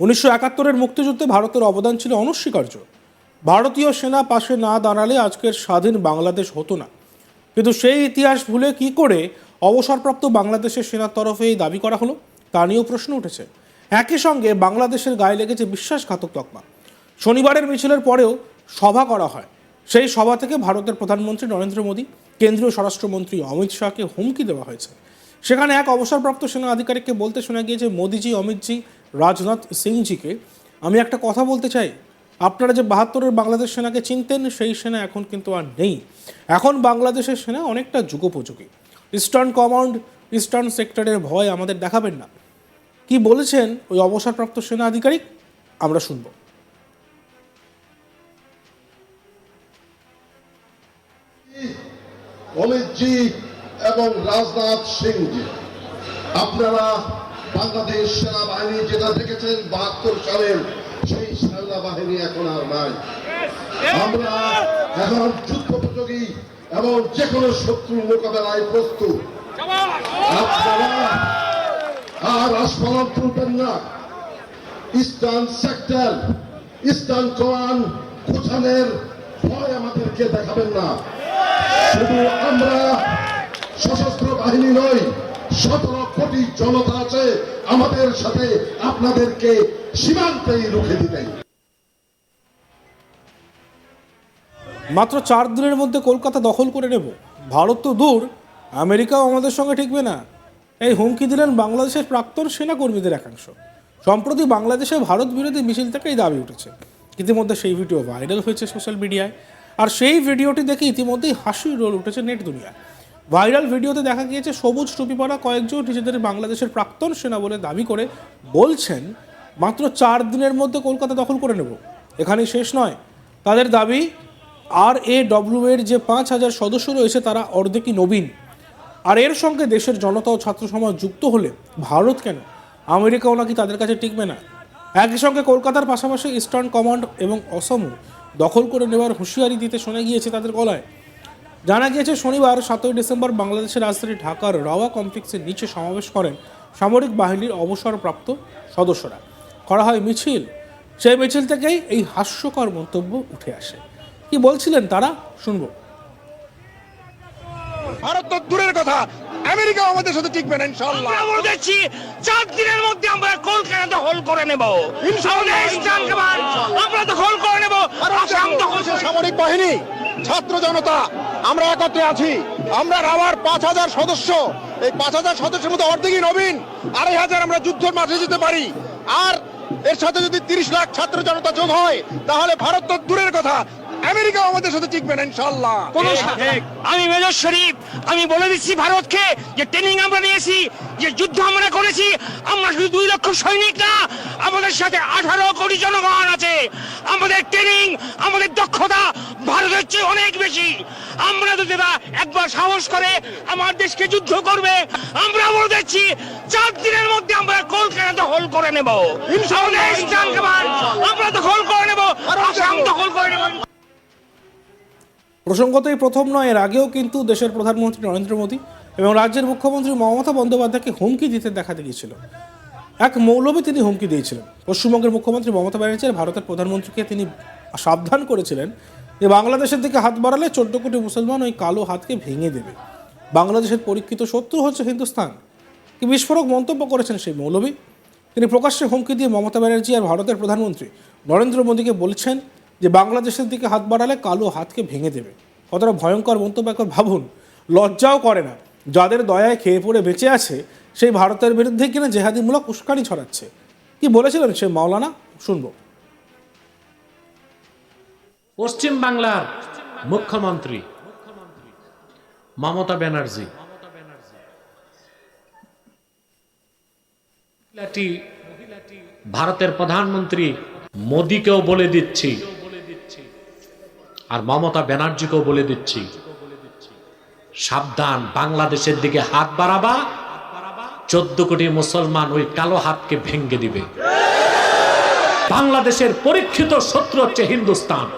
1971-এর মুক্তিযুদ্ধে ভারতের অবদান ছিল অনস্বীকার্য। ভারতীয় সেনা পাশে না দাঁড়ালে আজকের স্বাধীন বাংলাদেশ হতো না। কিন্তু সেই ইতিহাস ভুলে কি করে অবসরপ্রাপ্ত বাংলাদেশের সেনার তরফে এই দাবি করা হলো তা নিয়েও প্রশ্ন উঠেছে। একই সঙ্গে বাংলাদেশের গায়ে লেগেছে বিশ্বাসঘাতক তকমা। শনিবারের মিছিলের পরেও সভা করা হয়। সেই সভা থেকে ভারতের প্রধানমন্ত্রী নরেন্দ্র মোদী, কেন্দ্রীয় স্বরাষ্ট্রমন্ত্রী অমিত শাহকে হুমকি দেওয়া হয়েছে। সেখানে এক অবসরপ্রাপ্ত সেনা আধিকারিককে বলতে শোনা গিয়েছে, মোদিজি, অমিতজি, রাজনাথ সিংজিকে আমি একটা কথা বলতে চাই, আপনারা যে 72-এর বাংলাদেশ সেনাকে চিনতেন সেই সেনা এখন কিন্তু আর নেই। এখন বাংলাদেশের সেনা অনেকটা যুগোপযোগী। ইস্টার্ন কমান্ড, ইস্টার্ন সেক্টরের ভয় আমাদের দেখাবেন না। কি বলেছেন ওই অবসরপ্রাপ্ত সেনা আধিকারিক আমরা শুনব। অমিতজি এবং রাজনাথ সিংজি, আপনারা বাংলাদেশ সেনাবাহিনী যেটা দেখেছেন 72 সালের সেই সেনাবাহিনী এখন আর নাই। আমরা এখন যুদ্ধোপযোগী এবং যে কোনো শত্রু মোকাবেলায় প্রস্তুত। আপনারা আর আস্ফালন তুলবেন না। ইস্টার্ন সেক্টর, ইস্টার্ন কমান্ড গোছানোর ভয় আমাদেরকে দেখাবেন না। শুধু আমরা সশস্ত্র বাহিনী নই, 17 কোটি জনতা আছে আমাদের সাথে, আপনাদেরকে সীমান্তেই রুখে দিতে। মাত্র 4 দিনের মধ্যে কলকাতা দখল করে নেব, ভারত তো দূর, আমেরিকাও আমাদের সঙ্গে ঠিকবে না, এই হুমকি দিলেন বাংলাদেশের প্রাক্তন সেনাকর্মীদের একাংশ। সম্প্রতি বাংলাদেশে ভারত বিরোধী মিছিল থেকে এই দাবি উঠেছে। ইতিমধ্যে সেই ভিডিও ভাইরাল হয়েছে সোশ্যাল মিডিয়ায়, আর সেই ভিডিওটি দেখে ইতিমধ্যেই হাসির রোল উঠেছে নেট দুনিয়ায়। ভাইরাল ভিডিওতে দেখা গিয়েছে সবুজ টুপি পরা কয়েকজন নিজেদের বাংলাদেশের প্রাক্তন সেনা বলে দাবি করে বলছেন মাত্র 4 দিনের মধ্যে কলকাতা দখল করে নেব। এখানেই শেষ নয়, তাদের দাবি RAW এর যে 5000 সদস্য রয়েছে তারা অর্ধেকই নবীন। আর এর সঙ্গে দেশের জনতা ও ছাত্র সমাজ যুক্ত হলে ভারত কেন, আমেরিকাও নাকি তাদের কাছে টিকবে না। একই সঙ্গে কলকাতার পাশাপাশি ইস্টার্ন কমান্ড এবং অসমও দখল করে নেওয়ার হুঁশিয়ারি দিতে শোনা গিয়েছে তাদের গলায়। জানা গিয়েছে শনিবার 7 ডিসেম্বর বাংলাদেশের রাজধানী ঢাকার রাওয়া কমপ্লেক্সের নিচে সমাবেশ করেন সামরিক বাহিনীর অবসরপ্রাপ্ত সদস্যরা। করা হয় মিছিল। সেই মিছিল থেকেই এই হাস্যকর মন্তব্য উঠে আসে। কি বলছিলেন তারা শুনবো। ভারত তো দূরের কথা, আমেরিকা আমাদের সাথে টিকবে না ইনশাআল্লাহ। আমরা বলতেছি 4 দিনের মধ্যে আমরা কলকাতা দখল করে নেব ইনশাআল্লাহ। আমরা দখল করে নেব আসাম দখল। সামরিক বাহিনী, ছাত্র জনতা আমরা একত্রে আছি। আমরা রাওয়ার 5000 সদস্য, এই 5000 সদস্যের মধ্যে অর্ধেকই নবীন। 2500 আমরা যুদ্ধের মাঠে যেতে পারি। আর এর সাথে যদি 30 লাখ ছাত্র জনতা যোগ হয় তাহলে ভারত তো দূরের কথা, আমেরিকা আমাদের সাথে টিকবে না ইনশাআল্লাহ। আমি মেজর শরীফ, আমি বলে দিচ্ছি ভারতকে যে ট্রেনিং আমরা নিয়েছি, যে যুদ্ধ আমরা করেছি, আমরা শুধু 2 লক্ষ সৈনিক না, আমাদের সাথে 18 কোটি জনগণ আছে। আমাদের ট্রেনিং, আমাদের দক্ষতা ভারতের চেয়ে অনেক বেশি। আমরা যদি একবার সাহস করে আমার দেশকে যুদ্ধ করবে, আমরা বলে দিচ্ছি 4 দিনের মধ্যে আমরা কলকাতা দখল করে নেব ইনশাআল্লাহ। আমরা দখল করে নেব, আসাম দখল করে নেব। প্রসঙ্গত এই প্রথম নয়, এর আগেও কিন্তু দেশের প্রধানমন্ত্রী নরেন্দ্র মোদী এবং রাজ্যের মুখ্যমন্ত্রী মমতা বন্দ্যোপাধ্যায়কে হুমকি দিতে দেখা গিয়েছিল। এক মৌলবী তিনি হুমকি দিয়েছিলেন। পশ্চিমবঙ্গের মুখ্যমন্ত্রী মমতা ব্যানার্জি ভারতের প্রধানমন্ত্রীকে তিনি সাবধান করেছিলেন যে বাংলাদেশের দিকে হাত বাড়ালে 14 কোটি মুসলমান ওই কালো হাতকে ভেঙে দেবে। বাংলাদেশের পরীক্ষিত শত্রু হচ্ছে হিন্দুস্তান। কি বিস্ফোরক মন্তব্য করেছেন সেই মৌলবী। তিনি প্রকাশ্যে হুমকি দিয়ে মমতা ব্যানার্জি আর ভারতের প্রধানমন্ত্রী নরেন্দ্র মোদীকে বলছেন যে বাংলাদেশের দিকে হাত বাড়ালে কালো হাতকে ভেঙে দেবে। কতটা ভয়ঙ্কর মন্তব্য একবার ভাবুন। লজ্জাও করে না। যাদের দয়ায় খেয়ে পড়ে বেঁচে আছে সেই ভারতের বিরুদ্ধে কিনা জেহাদিমূলক উস্কানি ছড়াচ্ছে। কি বলেছিলেন সে মাওলানা শুনবো। পশ্চিম বাংলার মুখ্যমন্ত্রী মমতা ব্যানার্জি ভারতের প্রধানমন্ত্রী মোদীকেও বলে দিচ্ছি আর মমতা ব্যানার্জিকেও বলে দিচ্ছি, সাবধান, বাংলাদেশের দিকে হাত বাড়াবা 14 কোটি মুসলমান ওই কালো হাতকে ভেঙে দিবে। বাংলাদেশের পরীক্ষিত শত্রু হচ্ছে হিন্দুস্তান।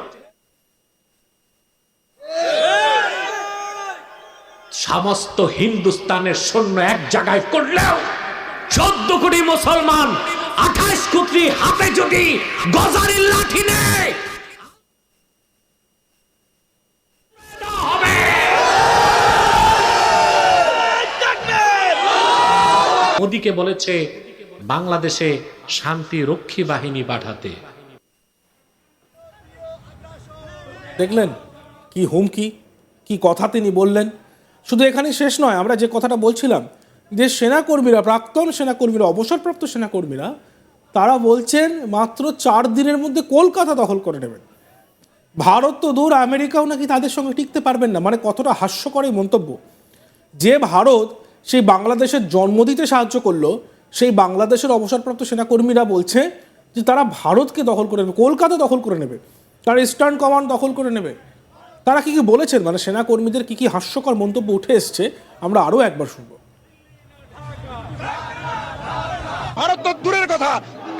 সমস্ত হিন্দুস্তানের সৈন্য এক জায়গায় করলেও 14 কোটি মুসলমান 28 কোটি হাতে যদি গজারির লাঠি নেয় মোদীকে বলেছে বাংলাদেশে শান্তি রক্ষী বাহিনী পাঠাতে। দেখলেন কি হুমকি, কি কথা তিনি বললেন। শুধু এখানে শেষ নয়, আমরা যে কথাটা বলছিলাম যে সেনাকর্মীরা, প্রাক্তন সেনাকর্মীরা, অবসরপ্রাপ্ত সেনাকর্মীরা, তারা বলছেন মাত্র 4 দিনের মধ্যে কলকাতা দখল করে নেবেন। ভারত তো দূর, আমেরিকাও নাকি তাদের সঙ্গে টিকতে পারবেন না। মানে কতটা হাস্যকর এই মন্তব্য। যে ভারত সেই বাংলাদেশের জন্ম দিতে সাহায্য করলো, সেই বাংলাদেশের অবসরপ্রাপ্ত সেনাকর্মীরা বলছে যে তারা ভারতকে দখল করে নেবে, কলকাতা দখল করে নেবে, তারা ইস্টার্ন কমান্ড দখল করে নেবে। তারা কি কি বলেছেন, মানে সেনাকর্মীদের কি কি হাস্যকর মন্তব্য উঠে এসছে, আমরা আরও একবার শুনবো। ভারত তো দূরের কথা,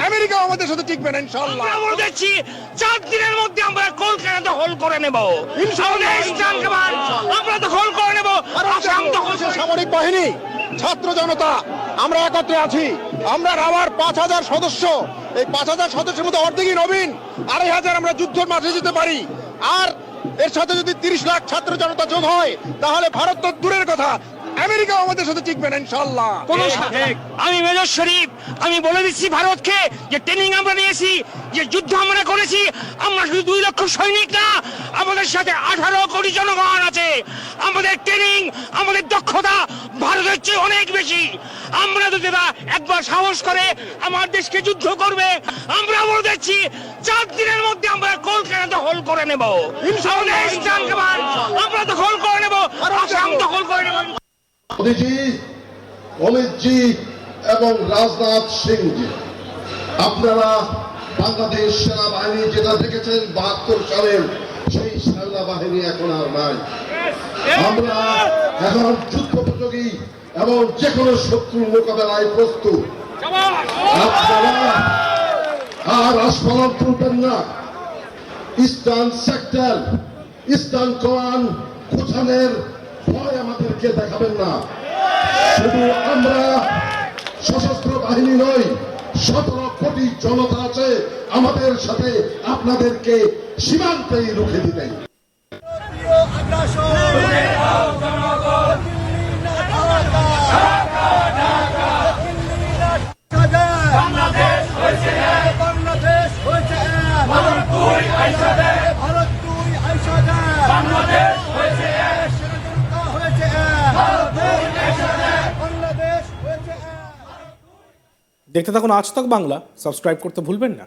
আমেরিকা আমাদের সাথে টিকবে না ইনশাআল্লাহ। আমরা বলে দিচ্ছি 4 দিনের মধ্যে আমরা কলকাতা দখল করে নেব। ইনশাআল্লাহ আমরা দখল করে নেব। আসাম দখল করে সামরিক বাহিনী, ছাত্র জনতা, আমরা একত্রে আছি। আমরা রাওয়ার 5000 সদস্য, এই 5000 সদস্যের মধ্যে অর্ধেকই নবীন, 2500 আমরা যুদ্ধের মাঠে যেতে পারি। আর এর সাথে যদি 30 লাখ ছাত্র জনতা যোগ হয়, তাহলে ভারত তো দূরের কথা, আমেরিকা আমাদের সাথে টিকবে না ইনশাআল্লাহ। আমি মেজর শরীফ, আমি বলে দিচ্ছি ভারতকে যে ট্রেনিং আমরা নিয়েছি, যে যুদ্ধ আমরা করেছি, আমরা শুধু 2 লক্ষ সৈনিক না, আমাদের সাথে 18 কোটি জনগণ আছে। আমাদের ট্রেনিং, আমাদের দক্ষতা ভারতের চেয়ে অনেক বেশি। আমরা যদি একবার সাহস করে আমার দেশকে যুদ্ধ করবে, আমরা বলে দিচ্ছি 4 দিনের মধ্যে আমরা কলকাতা দখল করে নেব। ইনশাআল্লাহ আমরা দখল করে নেব, আসাম দখল করে নেব। মোদীজি, অমিতজি এবং রাজনাথ সিংজি, আপনারা বাংলাদেশ সেনাবাহিনী যেটা দেখেছেন 72 সালের, সেই সেনাবাহিনী এখন আর নাই। আমরা এখন যুদ্ধোপযোগী এবং যে কোনো শত্রুর মোকাবেলায় প্রস্তুত। আপনারা আর আস্ফালন তুলবেন না। ইস্টার্ন সেক্টর, ইস্টার্ন কমান্ড কোথানের ভয় আমাদেরকে দেখাবেন না। শুধু আমরা সশস্ত্র বাহিনী নই, 17 কোটি জনতা আছে আমাদের সাথে, আপনাদেরকে সীমান্তেই রুখে দিতে। দেখতে থাকুন আজ তক বাংলা, সাবস্ক্রাইব করতে ভুলবেন না।